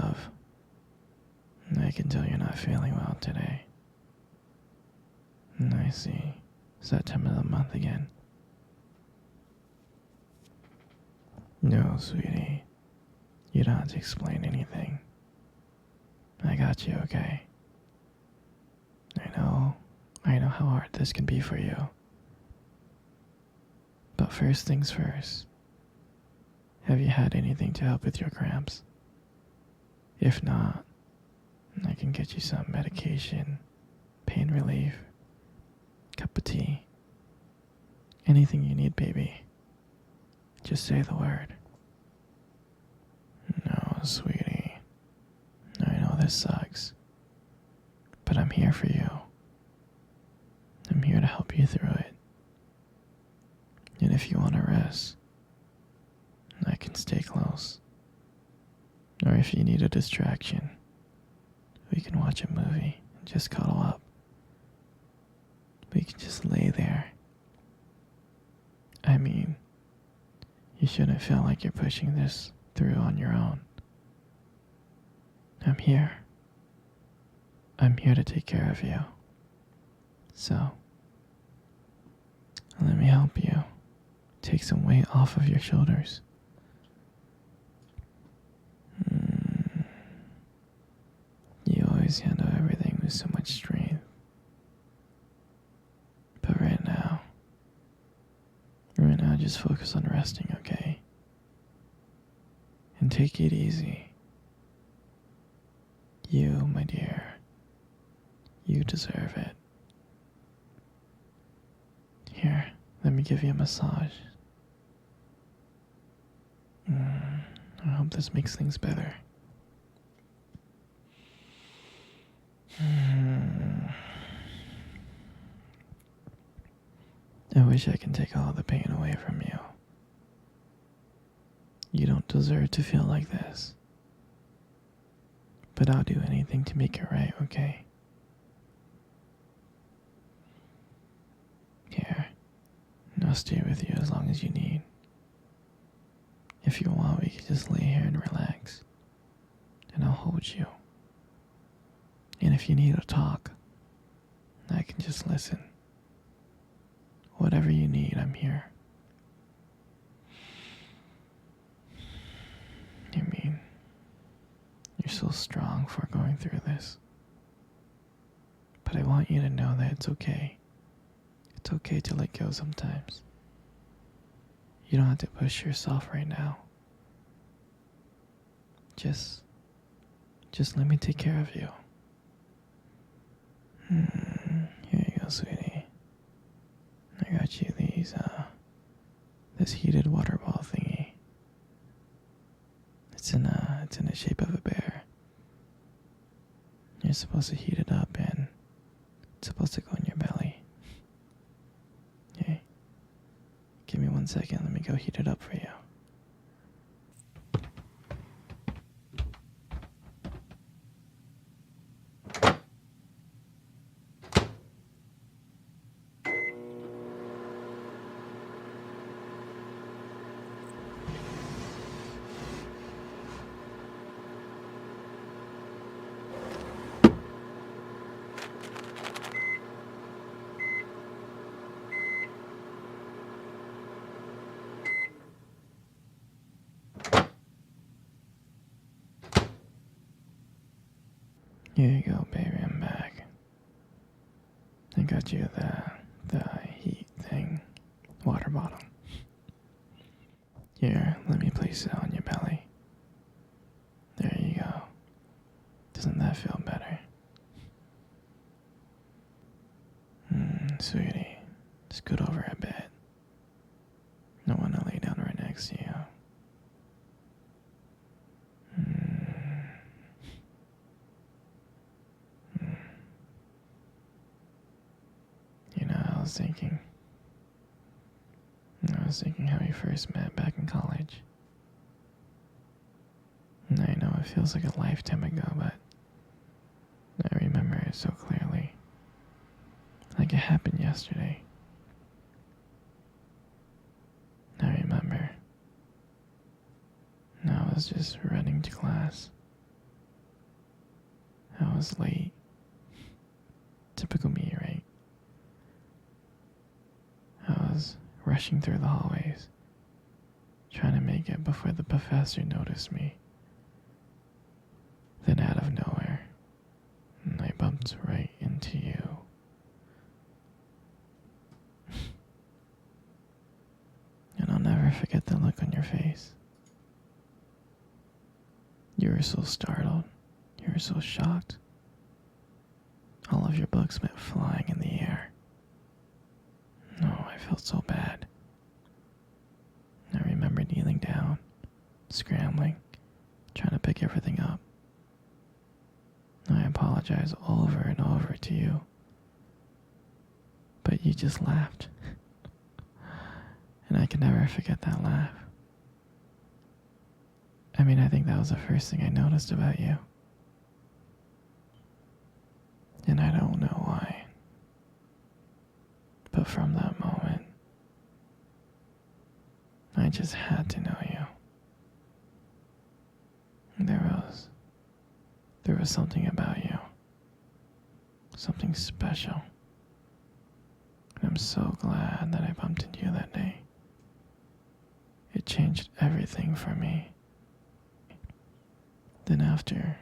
love. I can tell you're not feeling well today. I see. It's that time of the month again. No, sweetie. You don't have to explain anything. I got you, okay? I know how hard this can be for you. But first things first. Have you had anything to help with your cramps? If not, I can get you some medication, pain relief, cup of tea. Anything you need, baby. Just say the word. No, sweetie. I know this sucks. But I'm here for you. I'm here to help you through it. And if you want to rest, I can stay close. Or if you need a distraction, we can watch a movie and just cuddle up. We can just lay there. I mean, you shouldn't feel like you're pushing this through on your own. I'm here. I'm here to take care of you. So, let me help you. Take some weight off of your shoulders. You always handle everything with so much strength. But right now, just focus on resting, okay? And take it easy. You, my dear, you deserve it. Here, let me give you a massage. I hope this makes things better. I wish I can take all the pain away from you. You don't deserve to feel like this. But I'll do anything to make it right, okay? Here, I'll stay with you as long as you need. If you want, we can just lay here and relax. And I'll hold you. And if you need to talk, I can just listen. Whatever you need, I'm here. I mean, you're so strong for going through this. But I want you to know that it's okay. It's okay to let go sometimes. You don't have to push yourself right now. Just let me take care of you. Here you go, sweetie. I got you this heated water ball thingy. It's in the shape of a bear. You're supposed to heat it up and it's supposed to go in your belly. Okay. Give me 1 second, let me go heat it up for you. Here you go, baby, I'm back. I got you the heat thing, water bottle. Here, let me place it on your belly. There you go. Doesn't that feel better? Sweetie, scoot over a bit. I want to lay down right next to you. I was thinking how we first met back in college. And I know it feels like a lifetime ago, but I remember it so clearly. Like it happened yesterday. I remember. I was just running to class, was late. Typical me, right? I was rushing through the hallways, trying to make it before the professor noticed me. Then out of nowhere, I bumped right into you. And I'll never forget the look on your face. You were so startled. You were so shocked. All of your books went flying in the air. No, I felt so bad. I remember kneeling down, scrambling, trying to pick everything up. I apologized over and over to you. But you just laughed. And I can never forget that laugh. I mean, I think that was the first thing I noticed about you. And I don't know why. But from that moment, I just had to know you. There was something about you. Something special. And I'm so glad that I bumped into you that day. It changed everything for me. Then after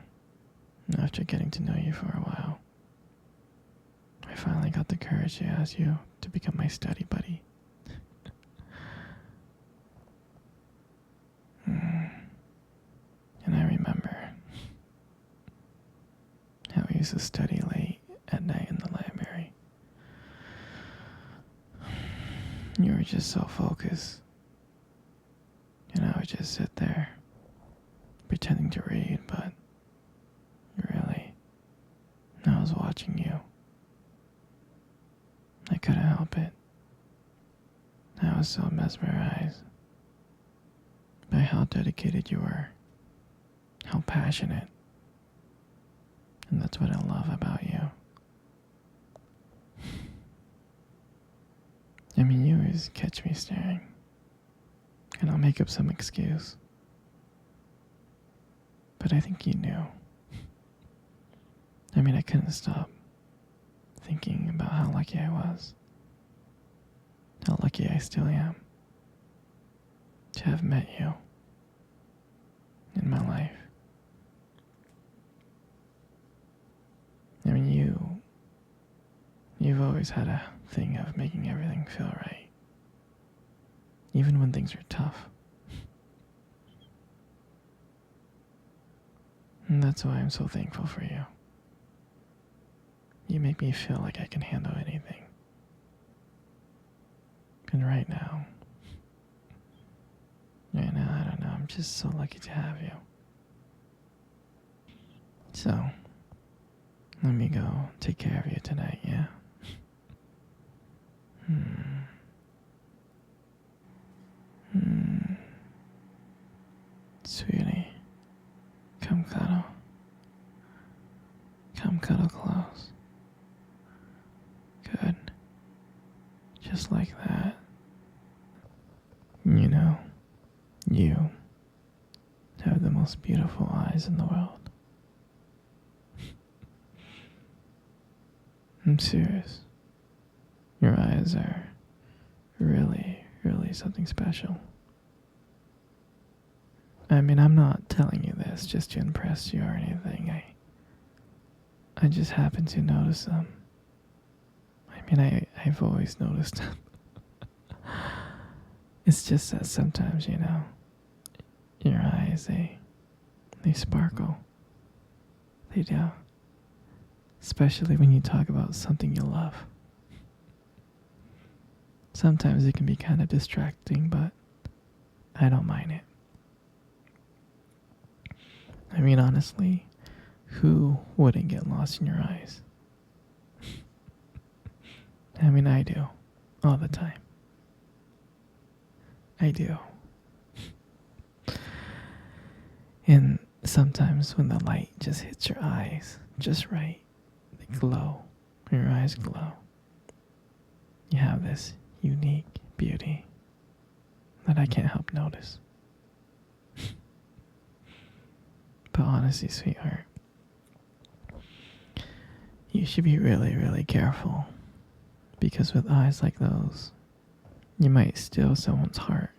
getting to know you for a while, I finally got the courage to ask you to become my study buddy. And I remember how we used to study late at night in the library. You were just so focused. And I would just sit there, pretending to read, but really, I was watching you. I couldn't help it. I was so mesmerized by how dedicated you were, how passionate. And that's what I love about you. I mean, you always catch me staring, and I'll make up some excuse. But I think you knew. I mean, I couldn't stop thinking about how lucky I was. How lucky I still am to have met you in my life. I mean, you've always had a thing of making everything feel right. Even when things are tough. And that's why I'm so thankful for you. You make me feel like I can handle anything. And right now, I don't know, I'm just so lucky to have you. So, let me go take care of you tonight, yeah? Sweetie, come cuddle. Come cuddle close. Good. Just like that. You know, you have the most beautiful eyes in the world. I'm serious. Your eyes are really, really something special. I mean, I'm not telling you this just to impress you or anything. I just happen to notice them. I mean, I've always noticed them. It's just that sometimes, you know, your eyes, they sparkle. They do. Especially when you talk about something you love. Sometimes it can be kind of distracting, but I don't mind it. I mean, honestly, who wouldn't get lost in your eyes? I mean, I do. All the time. I do. And sometimes when the light just hits your eyes just right, they glow. Your eyes glow. You have this unique beauty that I can't help notice. But honestly, sweetheart, You should be really, really careful. Because with eyes like those, you might steal someone's heart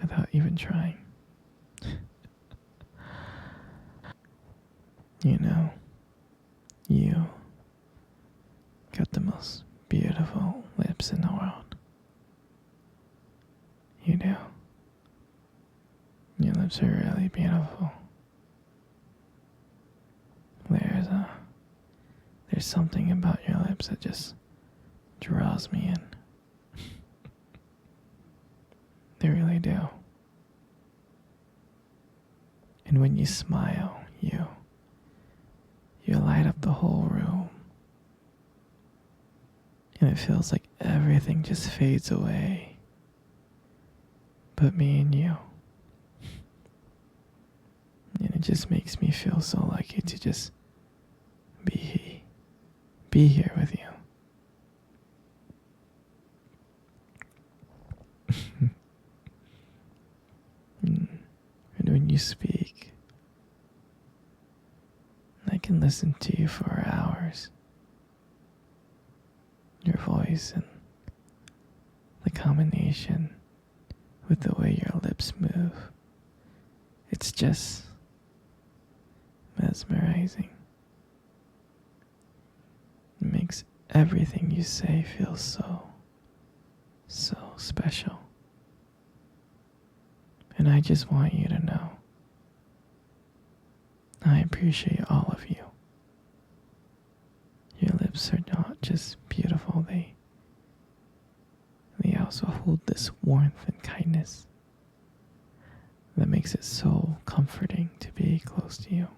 without even trying. You know, you got the most beautiful lips in the world. You do. Your lips are really beautiful. There's something about your lips that just draws me in. They really do. And when you smile, you light up the whole room. And it feels like everything just fades away. But me and you. And it just makes me feel so lucky to just be here with you. And when you speak, I can listen to you for hours. Your voice and the combination with the way your lips move. It's just mesmerizing. It makes everything you say feel so special. And I just want you to know I appreciate all of you. Your lips are not just beautiful, they also hold this warmth and kindness that makes it so comforting to be close to you.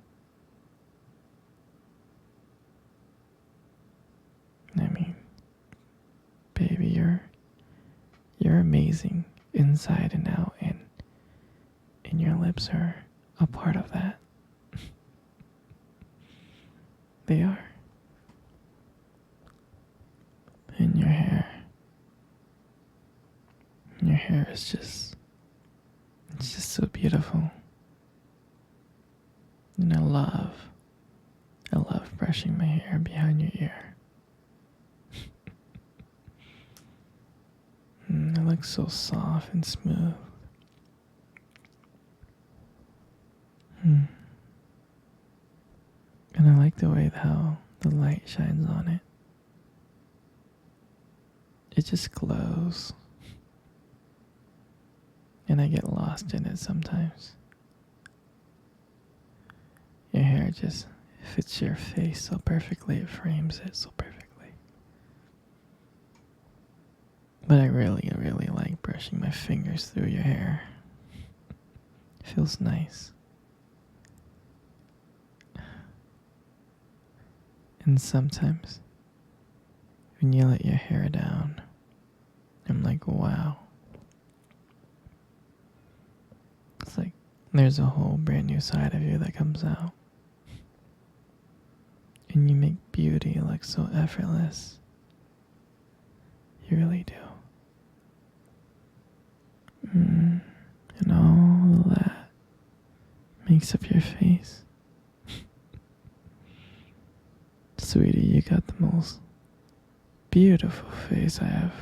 I mean, baby, you're amazing inside and out, and your lips are a part of that. They are. And your hair is just, it's just so beautiful. And I love brushing my hair behind your ear. It looks so soft and smooth. And I like the way how the light shines on it. It just glows. And I get lost in it sometimes. Your hair just fits your face so perfectly, it frames it so perfectly. But I really, really like brushing my fingers through your hair. It feels nice. And sometimes, when you let your hair down, I'm like, wow. It's like there's a whole brand new side of you that comes out. And you make beauty look so effortless. You really do. And all that makes up your face. Sweetie, you got the most beautiful face I have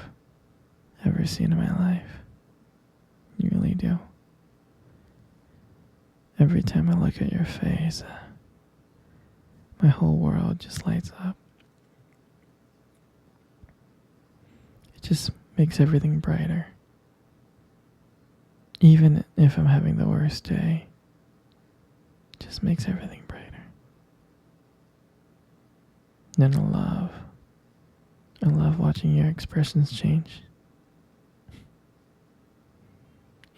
ever seen in my life. You really do. Every time I look at your face, my whole world just lights up. It just makes everything brighter. Even if I'm having the worst day, it just makes everything brighter. And I love watching your expressions change.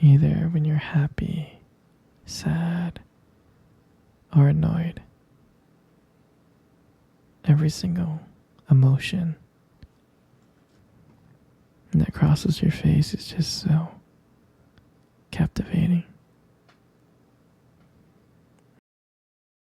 Either when you're happy, sad, or annoyed. Every single emotion that crosses your face is just so captivating.